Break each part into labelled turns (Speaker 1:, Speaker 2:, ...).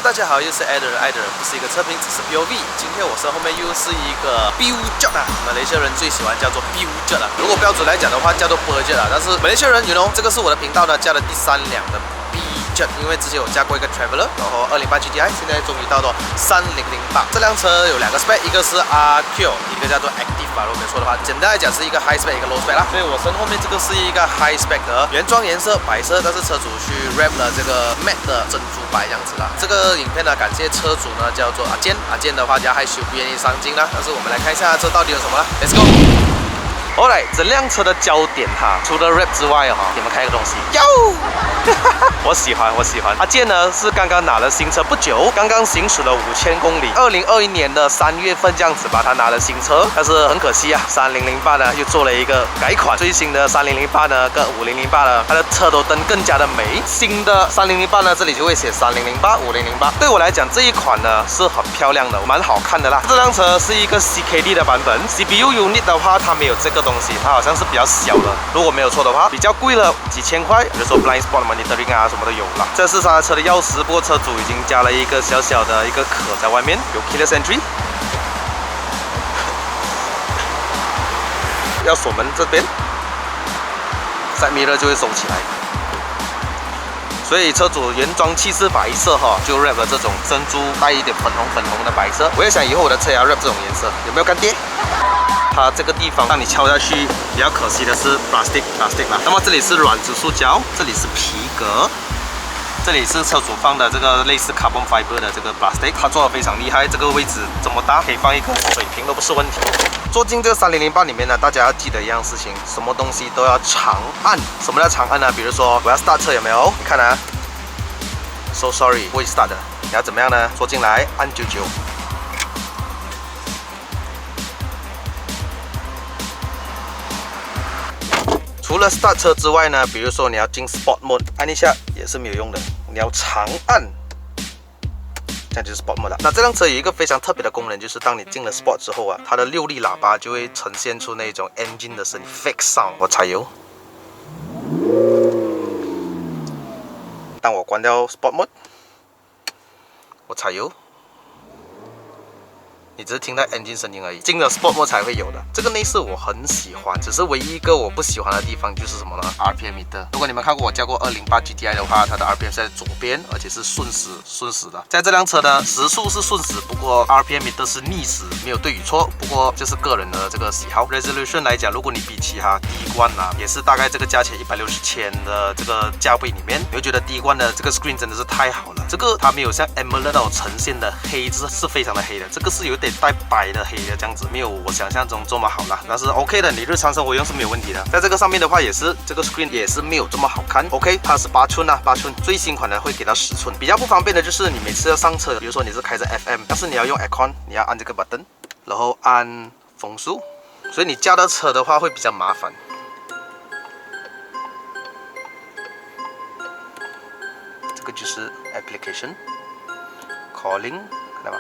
Speaker 1: 大家好，又是爱的人，爱的人不是一个测评，只是 POV。今天我身后面又是一个 Build 啊，马来西亚人最喜欢叫做 Build 啊。如果标准来讲的话，叫做 Budget 啊。但是马来西亚人 ，you know， 这个是我的频道呢，加了第3辆的 B-Jet， 因为之前有加过一个 Traveler， 然后208 GTI， 现在终于到了3008。这辆车有2个 spec， 一个是 RQ， 一个叫做 Active 吧，如果没错的话，简单来讲是一个 High spec， 一个 Low spec 啦。所以我身后面这个是一个 High spec 的原装颜色白色，但是车主去 wrap 了这个 matte 的珍珠白这样子啦。这个影片呢，感谢车主呢叫做阿健，阿健的话家害羞不愿意上镜啦。但是我们来看一下这到底有什么啦 ，Let's go。Alright， 整辆车的焦点哈，除了 wrap 之外哈，你们看一个东西，哟，我喜欢。阿健呢是刚刚拿了新车不久，刚刚行驶了5000公里，2021年的3月份这样子吧，他拿了新车，但是很可惜啊，3008呢又做了一个改款，最新的3008呢跟5008呢，它的车头灯更加的美，新的3008呢这里就会写3008、5008，对我来讲这一款呢是很漂亮的，蛮好看的啦。这辆车是一个 CKD 的版本 ，CPU unit 的话它没有这个东西，它好像是比较小的，如果没有错的话，比较贵了几千块，比如说 blind spot monitoring 啊什么都有啦。这是刹车的钥匙，不过车主已经加了一个小小的一个壳在外面，有 keyless entry。要锁门这边 ，side mirror 就会收起来。所以车主原装漆是白色哈，就 wrap 了这种珍珠带一点粉红的白色。我也想以后我的车也要 wrap 这种颜色，有没有干爹？它这个地方让你敲下去，比较可惜的是 plastic 啦。那么这里是软质塑胶，这里是皮革，这里是车主放的这个类似 carbon fiber 的这个 plastic， 它做的非常厉害。这个位置这么大，可以放一个水瓶都不是问题。坐进这个3008里面呢，大家要记得一样事情，什么东西都要长按。什么叫长按呢？比如说我要 start 车有没有？你看啊 ，so sorry 不会 start 的。你要怎么样呢？坐进来按99。除了 start 车之外呢，比如说你要进 Sport Mode， 按一下也是没有用的，你要长按，这样就是 Sport Mode 了。那这辆车有一个非常特别的功能，就是当你进了 Sport 之后啊，它的6粒喇叭就会呈现出那种 engine 的声音 ，fake sound。我踩油，当我关掉 Sport Mode， 我踩油。你只是听到 engine 声音而已，进了 Sport Mode 才会有的。这个内饰我很喜欢，只是唯一一个我不喜欢的地方就是什么呢 ？RPM meter。如果你们看过我教过208 GTI 的话，它的 RPM 是在左边，而且是顺时的。在这辆车呢，时速是顺时，不过 RPM meter 是逆时，没有对与错。不过这是个人的这个喜好。Resolution 来讲，如果你比起它第一关啊，也是大概这个价钱160千的这个价位里面，你会觉得第一关的这个 screen 真的是太好了。这个它没有像 AMOLED 那种呈现的黑是非常的黑的，这个是有点带白的黑的这样子，没有我想象中这么好啦，但是 OK 的，你日常生活用是没有问题的。在这个上面的话，也是这个 screen 也是没有这么好看。OK， 它是8寸啊，8寸，最新款的会给到10寸。比较不方便的就是你每次要上车，比如说你是开着 FM， 但是你要用 Aircon， 你要按这个 button， 然后按风速，所以你驾到车的话会比较麻烦。这个就是 application calling， 看到吗？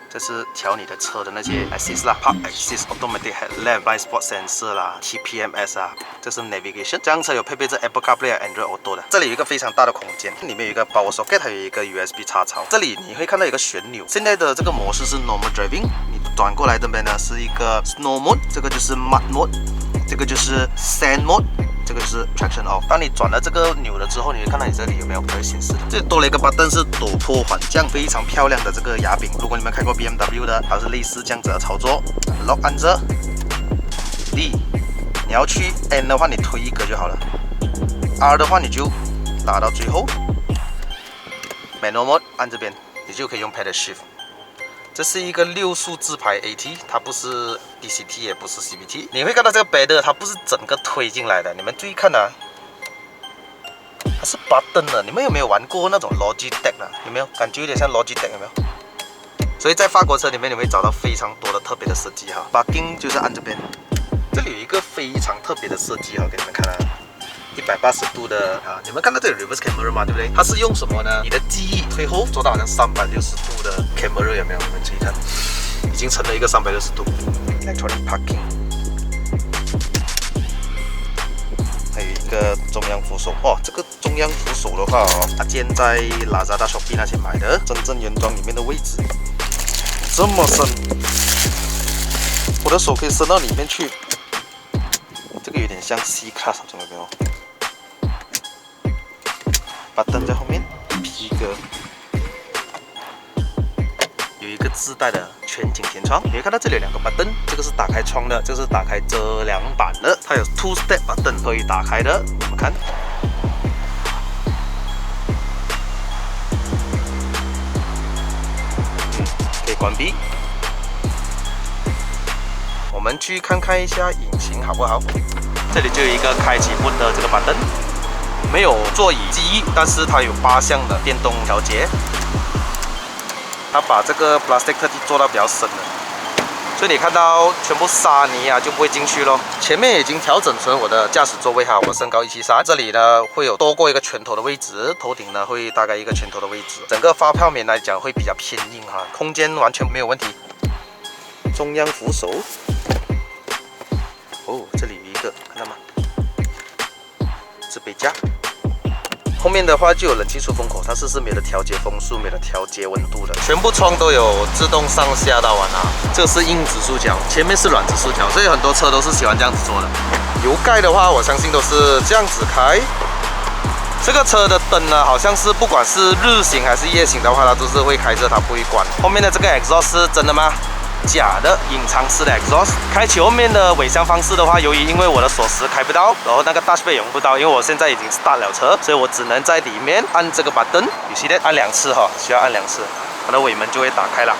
Speaker 1: 这是调你的车的那些 assist 啦 ，park assist、automatic headlamp、blind spot sensor 啦、TPMS 啊，这是 navigation。这辆车有配备着 Apple CarPlay 和 Android Auto 的。这里有一个非常大的空间，里面有一个 power socket， 还有一个 USB 插槽。这里你会看到有一个旋钮。现在的这个模式是 normal driving， 你转过来这边呢是一个 snow mode， 这个就是 mud mode， 这个就是 sand mode。这个就是 traction off。当你转了这个钮了之后，你会看到你这里有没有可以显示的。这里多了一个 button 是陡坡缓降，非常漂亮的这个牙柄。如果你们开过 BMW 的，它是类似这样子的操作。Lock 按着 D， 你要去 N 的话，你推一格就好了。R 的话，你就拉到最后。Manual mode 按这边，你就可以用 pedal shift。这是一个6速自排 AT， 它不是 DCT 也不是 CVT。你会看到这个 pedal 它不是整个推进来的，你们注意看啊，它是 button 的。你们有没有玩过那种 Logitech 啊？有没有感觉有点像 Logitech 有没有？所以在法国车里面你会找到非常多的特别的设计哈。Parking 就是按这边，这里有一个非常特别的设计哈，给你们看啊。180度的啊，你们看到这里 reverse camera 嘛，对不对？它是用什么呢？你的记忆推后做到好像360度的 camera 有没有？你们注意看，已经成了一个360度。Electronic parking， 还有一个中央扶手哦，这个中中央扶手的话哦，阿健在Lazada、Shopee 那些买的，真正原装里面的位置这么深，我的手可以伸到里面去。这个有点像 C class， 懂没有？把灯在后面，皮革。 有一个自带的全景天窗，你会看到这里有2个 button， 这个是打开窗的，这个是打开遮阳板的，它有 two step button 可以打开的。我们看，可以关闭。我们去看看一下引擎好不好？这里就有一个开启button的这个 button， 没有座椅记忆，但是它有8项的电动调节。 它把这个 plastic 特地做到比较深的，所以你看到全部沙泥啊就不会进去咯。前面已经调整成我的驾驶座位哈，我身高173，这里呢会有多过一个拳头的位置，头顶呢会大概一个拳头的位置，整个发泡棉来讲会比较偏硬哈，空间完全没有问题。中央扶手，哦，这里有一个，看到吗？置备架。 后面的话就有冷气出风口，它是没有的调节风速，没有的调节温度的，全部窗都有自动上下到完啊。这个是硬指束条，前面是软指束条，所以很多车都是喜欢这样子做的。油盖的话，我相信都是这样子开。这个车的灯呢，好像是不管是日行还是夜行的话，它都是会开着，它不会关。后面的这个 exhaust 是真的吗？ 假的隐藏式的 exhaust， 开启后面的尾箱方式的话，由于因为我的锁匙开不到，然后那个 touch pad 用不到，因为我现在已经 start 了车，所以我只能在里面按这个button，有些按2次哈，需要按2次，它的尾门就会打开了。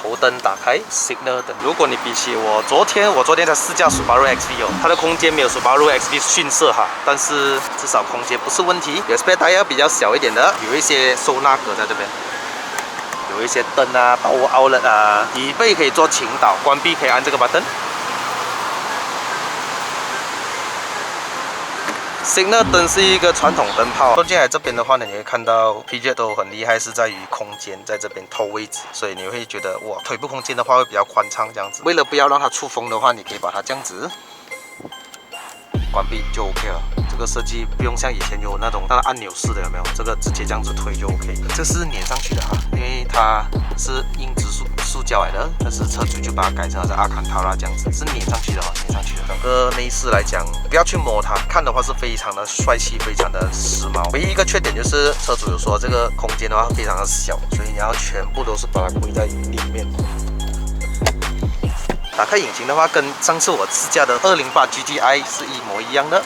Speaker 1: 头灯打开 ，signal 灯。如果你比起我昨天才试驾 Subaru XV 哦，它的空间没有 Subaru XV 逊色哈，但是至少空间不是问题。有 spare tire 比较小一点的，有一些收纳格在这边。 有一些灯啊，power outlet 啊，椅背可以做倾倒，关闭可以按这个 button。Signal 灯是一个传统灯泡，坐进来这边的话呢，你会看到 Peugeot 都很厉害，是在于空间在这边偷位置，所以你会觉得哇，腿部空间的话会比较宽敞这样子。为了不要让它出风的话，你可以把它这样子关闭就 OK 了。 这个设计不用像以前有那种按钮式的，有没有？这个直接这样子推就 OK。这是粘上去的哈，因为它是硬质塑胶来的，但是车主就把它改成是阿坎塔拉这样子，是粘上去的哈，粘上去的。整个内饰来讲，不要去摸它，看的话是非常的帅气，非常的时髦。唯一一个缺点就是车主有说这个空间的话非常的小，所以你要全部都是把它归在里面。 打开引擎的话，跟上次我试驾的208 GTI 是一模一样的。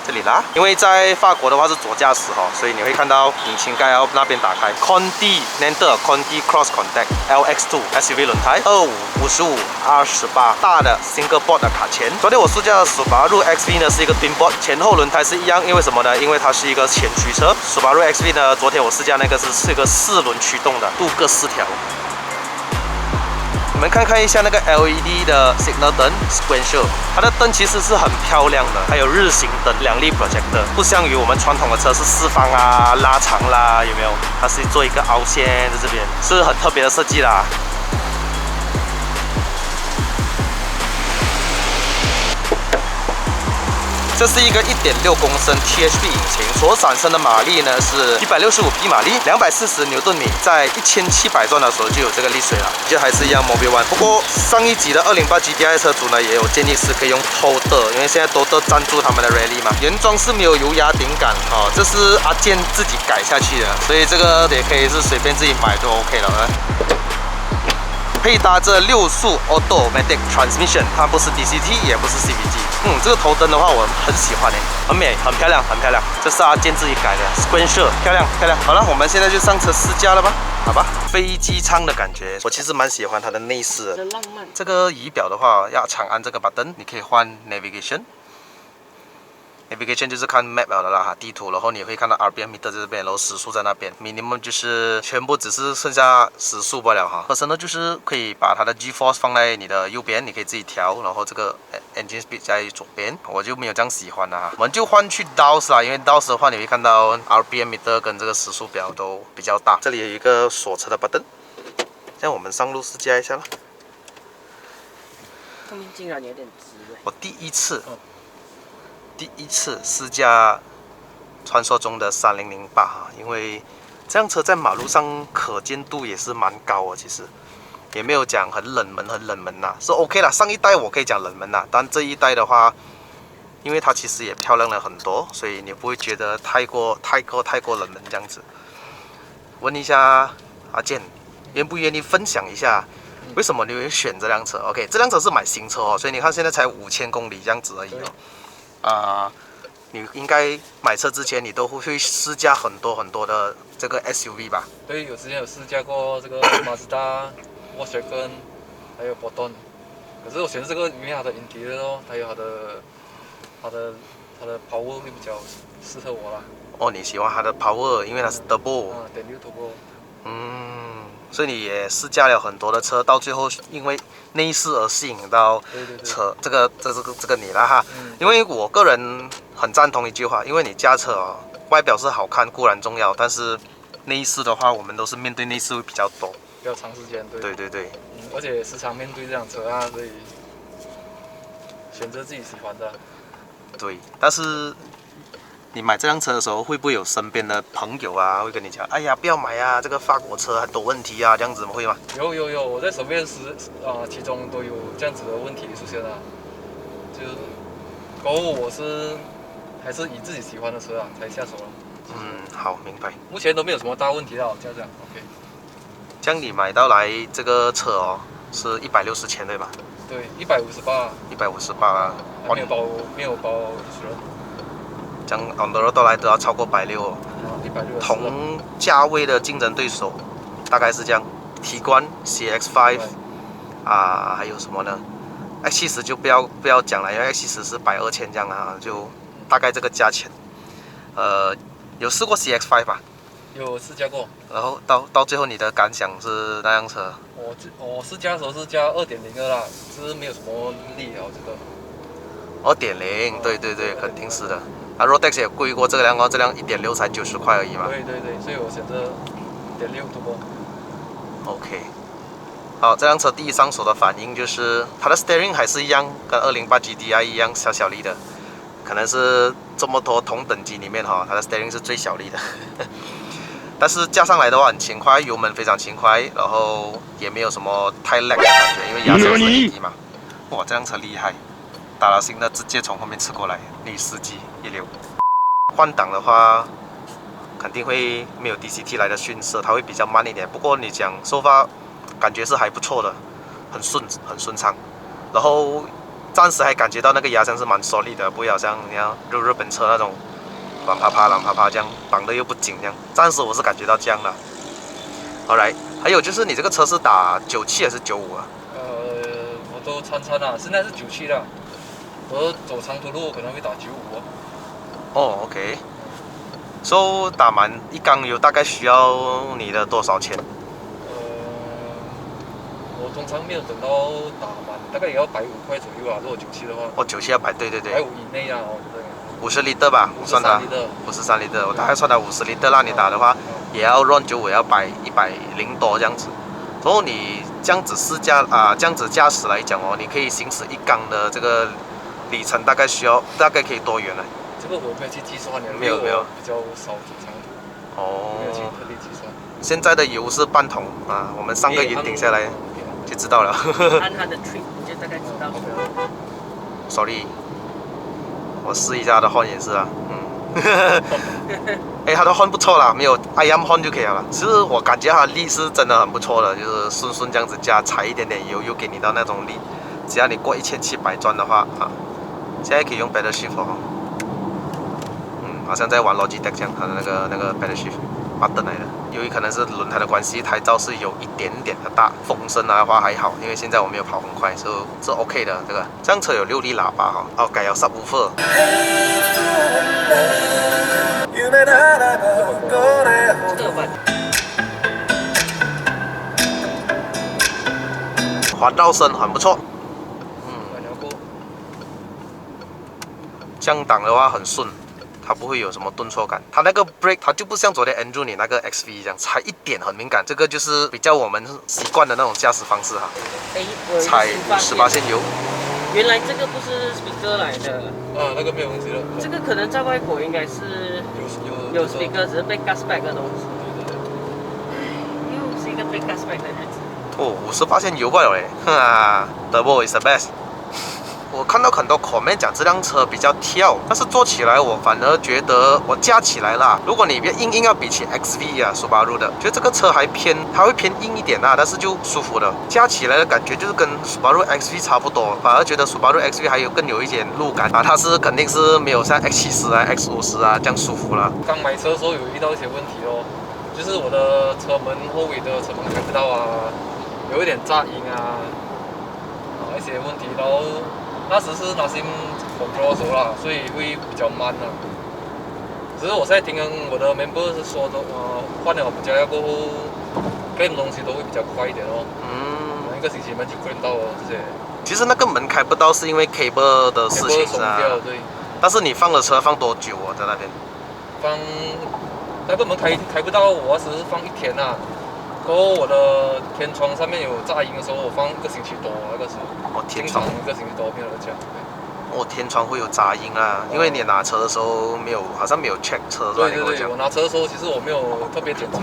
Speaker 1: 这里啦，因为在法国的话是左驾驶哈，所以你会看到引擎盖要那边打开。Conti Nanter Conti Cross Contact LX2 SUV 轮胎2555 R18大的 Single Board 的卡钳。昨天我试驾的 Subaru XV 呢是一个 Twin Board， 前后轮胎是一样，因为什么呢？因为它是一个前驱车。Subaru XV 呢，昨天我试驾那个是一个4轮驱动的，镀铬4条。 你们看一下那个 LED 的 signal 灯 sequential， 它的灯其实是很漂亮的，还有日行灯2粒 projector， 不像于我们传统的车是4方啊、拉长啦，有没有？它是做一个凹陷在这边，是很特别的设计啦。 这是一个1.6公升 THP 引擎，所产生的马力呢是165匹马力，240牛顿米，在1700转的时候就有这个力水了，就还是一样 Mobile One。不过上一集的208 GTI 车主呢也有建议是可以用 Total， 因为现在 Total 赞助他们的 Rally 嘛，原装是没有油压顶杆哦，这是阿健自己改下去的，所以这个也可以是随便自己买就 OK 了啊。 配搭着6速 Automatic Transmission， 它不是 DCT， 也不是 CVT。这个头灯的话，我很喜欢很美，很漂亮，很漂亮。这是阿健自己改的 ，sequential， 漂亮漂亮。好了，我们现在就上车试驾了吧？好吧，飞机舱的感觉，我其实蛮喜欢它的内饰的。浪漫。这个仪表的话，要长按这个button，你可以换 navigation。Navigation 就是看 map 了的啦哈，地图，然后你会看到 RPM meter 在这边，然后时速在那边 ，minimum 就是全部只是剩下时速不了哈。personal 就是可以把它的 G-force 放在你的右边，你可以自己调，然后这个 engine speed 在左边，我就没有这样喜欢的哈。我们就换去 DAOS 啦，因为 DAOS 的话你会看到 RPM meter 跟这个时速表都比较大。这里有一个锁车的 button， 这样我们上路试驾一下了。
Speaker 2: 后面竟然有点直。
Speaker 1: 我第一次试驾传说中的3008哈，因为这辆车在马路上可见度也是蛮高啊，其实也没有讲很冷门呐，是 OK 啦。上一代我可以讲冷门呐，但这一代的话，因为它其实也漂亮了很多，所以你不会觉得太过冷门这样子。问一下阿健，愿不愿意分享一下为什么你会选这辆车 ？OK， 这辆车是买新车哦，所以你看现在才5000公里这样子而已哦。你应该买车之前，你都会试驾很多的这个 SUV 吧？
Speaker 2: 对，之前有试驾过这个马自达、沃雪根，还有波顿。可是我选这个，因为它的 interior 哦，还有它的 power 会比较适合我啦。
Speaker 1: 哦，你喜欢它的 power， 因为它是 turbo。1.6
Speaker 2: turbo。
Speaker 1: 所以你也试驾了很多的车，到最后因为内饰而吸引到车，这个你了哈。因为我个人很赞同一句话，因为你驾车哦，外表是好看固然重要，但是内饰的话，我们都是面对内饰会比较多，
Speaker 2: 比较长时间。对。而且时常面对这辆车啊，所以选择自己喜欢的。
Speaker 1: 对，但是你买这辆车的时候，会不会有身边的朋友啊，会跟你讲，哎呀，不要买啊，这个法国车很多问题啊，这样子会吗？
Speaker 2: 有，我在身边其中都有这样子的问题出现啊。就是过后我还是以自己喜欢的车啊才下手了。
Speaker 1: 好，明白。
Speaker 2: 目前都没有什么大问题了，这样 OK。
Speaker 1: 这样你买到来这个车哦，是160千对吧？
Speaker 2: 对，158。
Speaker 1: 158啊，
Speaker 2: 没有包利润。
Speaker 1: 这样 on the road 到来都要超过160哦。
Speaker 2: 160。
Speaker 1: 同价位的竞争对手大概是这样，提冠 CX5 还有什么呢？X70就不要讲了，因为 X70是12000这样啊，就大概这个价钱。有试过 CX5 吧？
Speaker 2: 有试驾过。
Speaker 1: 然后到最后你的感想是那辆车？
Speaker 2: 我试驾的时候是加2.0的啦，只是没有什么力啊，我觉得。
Speaker 1: 2.0，对，肯定是的。Rodex 也贵过这辆哦，这辆1.6才90块而已嘛。
Speaker 2: 对，所以我选择1.6 turbo。
Speaker 1: OK。好，这辆车第一上手的反应就是它的 steering 还是一样，跟208 GDI 一样小粒的，可能是这么多同等级里面哈，它的 steering 是最小粒的。但是加上来的话很轻快，油门非常轻快，然后也没有什么太 lag 的感觉，因为压车是 AD 嘛。哇，这辆车厉害，打了新的直接从后面刺过来，女司机一流。换挡的话，肯定会没有 DCT 来的逊色，它会比较慢一点。不过你讲收发感觉是还不错的，很顺畅。然后暂时还感觉到那个压箱是蛮 solid 的，不会好像你看日本车那种软趴趴这样，绑的又不紧这样。暂时我是感觉到这样的。Alright， 还有就是你这个车是打97还是95啊？
Speaker 2: 我都参啊，现在是97了。我走长途路可能会打95哦。
Speaker 1: OK。So 打满一缸油大概需要你的多少钱？
Speaker 2: 我通常没有等到打满，大概也要150块左右啊。如果97的话。
Speaker 1: 97要100，对。
Speaker 2: 150以内啊，对。
Speaker 1: 50 liter 吧，我算它。53 liter，我大概算它50 liter，让你打的话，也要 run 95，也要100多这样子。然后你这样子这样子驾驶来讲哦，你可以行驶一缸的这个里程大概可以多远呢？
Speaker 2: 这个我没有去计算的，
Speaker 1: 没有，
Speaker 2: 比较少走长途。没有去特地计算。
Speaker 1: 现在的油是半桶啊，我们上个云顶下来就知道了。
Speaker 3: 按它的 trip 你就大概知道。
Speaker 1: Sorry， 我试一下它的 horn 也是啊，它的 horn 不错啦，没有 IM horn 就可以了。其实我感觉它力是真的很不错的，就是顺这样子加，踩一点点油又给你到那种力。只要你过1700转的话现在可以用 pedal shift 哦。好像在玩 Logitech 这样，它的那个 pedal shift button 来的。由于可能是轮胎的关系，胎噪是有一点点的大，风声的话还好，因为现在我没有跑很快，是 OK 的。这辆车有6粒喇叭哈，改有 subwoofer。滑道声很不错。降档的话很顺。它不会有什么顿挫感，它那个 brake 它就不像昨天 Andrew 你那个 XV 这样，踩一点很敏感，这个就是比较我们习惯的那种驾驶方式哈。踩58线油，
Speaker 3: 原来这个不是 speaker 来的，
Speaker 2: 啊，那个没有东西的。
Speaker 3: 这个可能在外国应该是有 speaker，只是被 gas back 的东西。又是一个被 gas back 的日子。
Speaker 1: 哦，58%油罢了嘞，哈 ，Turbo is the best。我看到很多 comment 讲这辆车比较跳，但是坐起来我反而觉得我驾起来啦。如果你硬要比起 XV 啊，Subaru 的，觉得这个车它会偏硬一点啊，但是就舒服的，驾起来的感觉就是跟 Subaru XV 差不多，反而觉得 Subaru XV 还有更有一点路感啊，它是肯定是没有像 X70啊、X50啊这样舒服了。
Speaker 2: 刚买车的时候有遇到一些问题哦，就是我的车门后尾的车门开不到啊，有一点杂音啊，一些问题，然后。那时是拿SIM control 的时候啦，所以会比较慢啦。只是我现在听我的 member 是说的，换了我们家过后，claim 东西都会比较快一点哦。一个星期门就 claim 到了这些。
Speaker 1: 其实那个门开不到是因为 cable 的事情啊。
Speaker 2: 对。
Speaker 1: 但是你放了车放多久啊？在那边？
Speaker 2: 放那个门开不到，我只是放1天啊。然后我的天窗上面有杂音的时候，我放1个星期多，那个时候。天窗1个星期多没有人讲。
Speaker 1: 天窗会有杂音啊，因为你拿车的时候好像没有 check 车。
Speaker 2: 对，我拿车的时候其实我没有特别检查，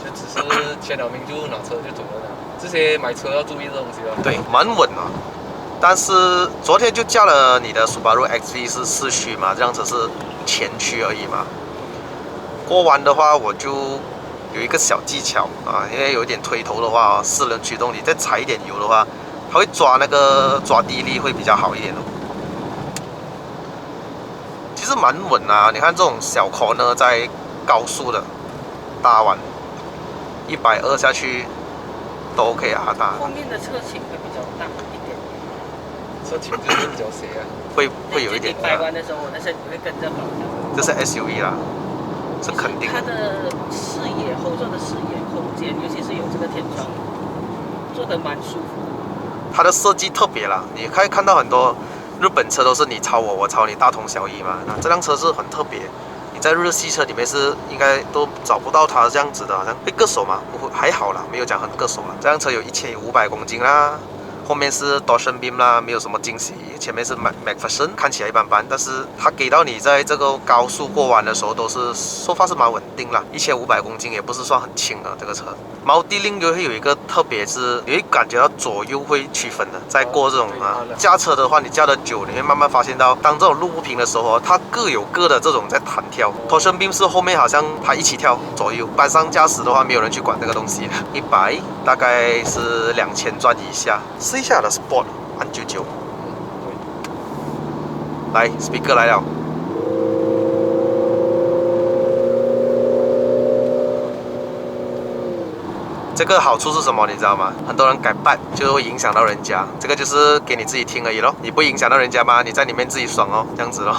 Speaker 2: 就只是签了名就拿车就走了。这些买车要注意这东西啊。
Speaker 1: 对，蛮稳啊。但是昨天就驾了你的 Subaru XV 是4驱嘛，这辆车是前驱而已嘛。过弯的话我就有一个小技巧啊，因为有一点推头的话，4轮驱动你再踩一点油的话，它会抓地力会比较好一点哦。其实蛮稳啊，你看这种小 corner 在高速的大弯，120下去都 OK 啊，大。
Speaker 3: 后面的侧倾会比较大一点。
Speaker 2: 侧倾就是比较斜啊。
Speaker 1: 会有一点。
Speaker 3: 掰弯的时候，我的身体会跟着跑。
Speaker 1: 这是 SUV 啦。是肯定的。
Speaker 3: 它的后座的视野空间，尤其是有这个天窗，坐得蛮舒服。
Speaker 1: 它的设计特别啦，你可以看到很多日本车都是你超我，我超你，大同小异嘛。那这辆车是很特别，你在日系车里面是应该都找不到它这样子的，好像会硌手嘛，不会还好啦，没有讲很硌手啦。这辆车有1500公斤啦。后面是 Torsion Beam 啦，没有什么惊喜。前面是 McPherson， 看起来一般般，但是它给到你在这个高速过弯的时候都是说法是蛮稳定啦。1500公斤也不是算很轻的这个车。Multilink 就会有一个特别是，你会感觉到左右会区分的。在过这种驾车的话，你驾得久，你会慢慢发现到，当这种路不平的时候，它各有各的这种在弹跳。Torsion Beam 是后面好像它一起跳左右，班上驾驶的话没有人去管这个东西。100大概是2000转以下。试一下的 Sport 按99，来 Speaker 来了。这个好处是什么？你知道吗？很多人改版就会影响到人家，这个就是给你自己听而已咯，你不影响到人家吗？你在里面自己爽哦，这样子咯，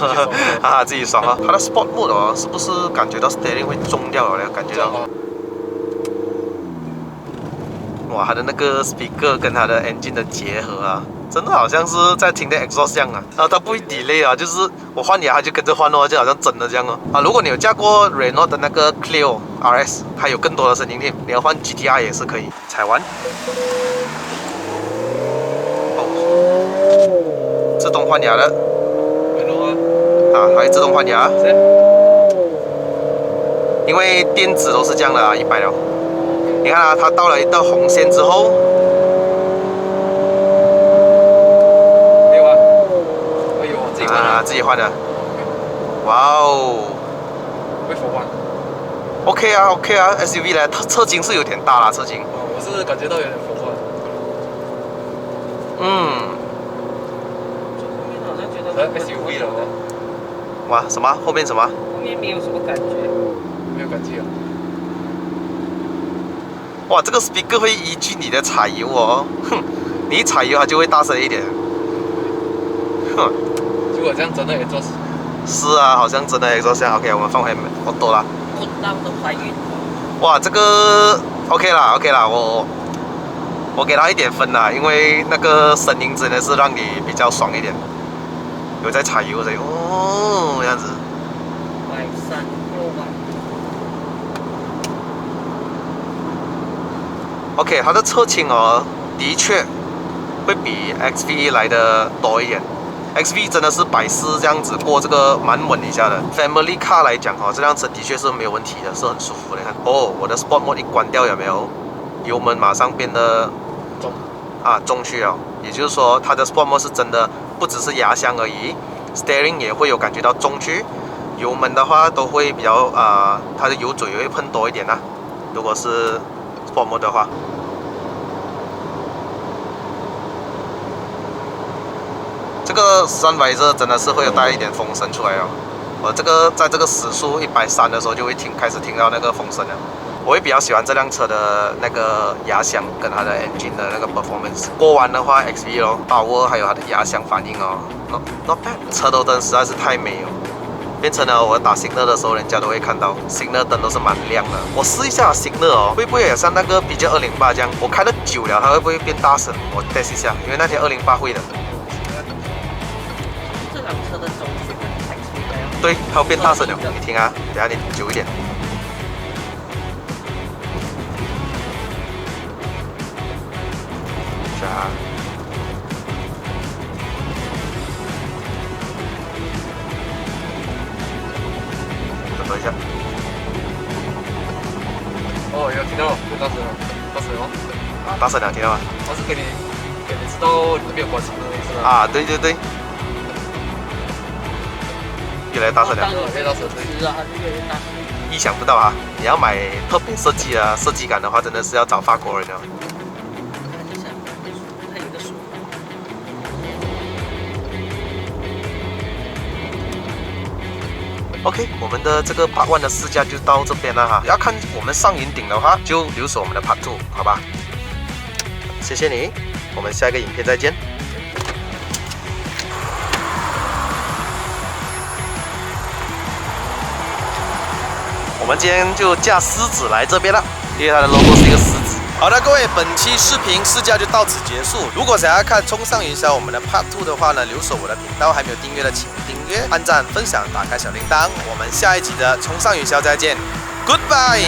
Speaker 1: 自己爽哦。它的 Sport Mode 哦，是不是感觉到 Steering 会重掉了？感觉到。哇，它的那个 speaker 跟它的 engine 的结合啊，真的好像是在听的 exhaust 这样啊。然后它不会 delay 啊，就是我换牙它就跟着换哦，就好像真的这样哦。如果你有驾过 Renault 的那个 Clio RS， 它有更多的声音听，你要换 GTR 也是可以。踩完，自动换牙的，它会自动换牙，因为电子都是这样的啊，100了。你看啊，它到了一道红线之后，
Speaker 2: 没有啊，哎呦，自己换的，
Speaker 1: 自己换的，哇哦，
Speaker 2: 会否换
Speaker 1: ？OK 啊 ，OK 啊 ，SUV 呢，侧倾是有点大啦，侧倾。
Speaker 2: 我是感觉到有点否换。
Speaker 3: 后面好像觉得
Speaker 2: SUV 了哦。
Speaker 1: 哇，什么？后面什么？
Speaker 3: 后面没有什么感觉。
Speaker 2: 没有感觉啊。
Speaker 1: 哇，这个 speaker 会依据你的踩油哦，哼，你一踩油它就会大声一点，哼。
Speaker 2: 如果这样真的也做。
Speaker 1: 是啊，好像真的也做像 OK， 我们放回auto啦。
Speaker 3: 滚到都怀孕。
Speaker 1: 哇，这个 OK 啦 ，OK 啦，我给他1点分啦，因为那个声音真的是让你比较爽一点，有在踩油的哦，这样子。
Speaker 3: 130万。
Speaker 1: OK， 它的侧倾哦，的确会比 XV 来的多一点。XV 真的是百四这样子过这个蛮稳一下的。Family Car 来讲这辆车的确是没有问题的，是很舒服的。你看我的 Sport Mode 一关掉有没有？油门马上变得中去了，也就是说它的 Sport Mode 是真的不只是压箱而已 ，Steering 也会有感觉到中去。油门的话都会比较它的油嘴也会喷多一点呐。如果是 Sport Mode 的话。这个 Sun Visor 真的是会有带一点风声出来哦。我这个在这个时速130的时候就会开始听到那个风声了。我会比较喜欢这辆车的那个压箱跟它的 engine 的那个 performance。过弯的话 XV 咯，把握还有它的压箱反应哦 ，not bad。车头灯实在是太美了，变成了我打 signal 的时候，人家都会看到 signal 灯都是蛮亮的。我试一下 signal 哦，会不会也像那个 BJ 208这样？我开了久了，它会不会变大声？我 test 一下，因为那天208会的。
Speaker 3: 这辆车的中速跟 XV 一样。
Speaker 1: 对，它会变大声了，你听啊，等下你久一点。等一下。
Speaker 2: 哦，有听到，有大声了，大声哦。
Speaker 1: 大声了，听到吗？
Speaker 2: 它是给你知道你没有关心的意思吗？
Speaker 1: 对对对。越来越大声了。
Speaker 2: 越来越大声，
Speaker 3: 是啊，它就越来越大声。
Speaker 1: 意想不到啊！你要买特别设计啊，设计感的话，真的是要找法国人哦。
Speaker 3: 它有一个数。
Speaker 1: OK， 我们的这个 Part 1的试驾就到这边了哈。要看我们上云顶的话，就留守我们的 Part 2，好吧？谢谢你，我们下一个影片再见。我们今天就驾狮子来这边了，因为它的 logo 是一个狮子。好的，各位，本期视频试驾就到此结束。如果想要看冲上云霄我们的 Part 2的话呢，留守我的频道，还没有订阅的请订阅、按赞、分享、打开小铃铛。我们下一集的冲上云霄再见 ，Goodbye。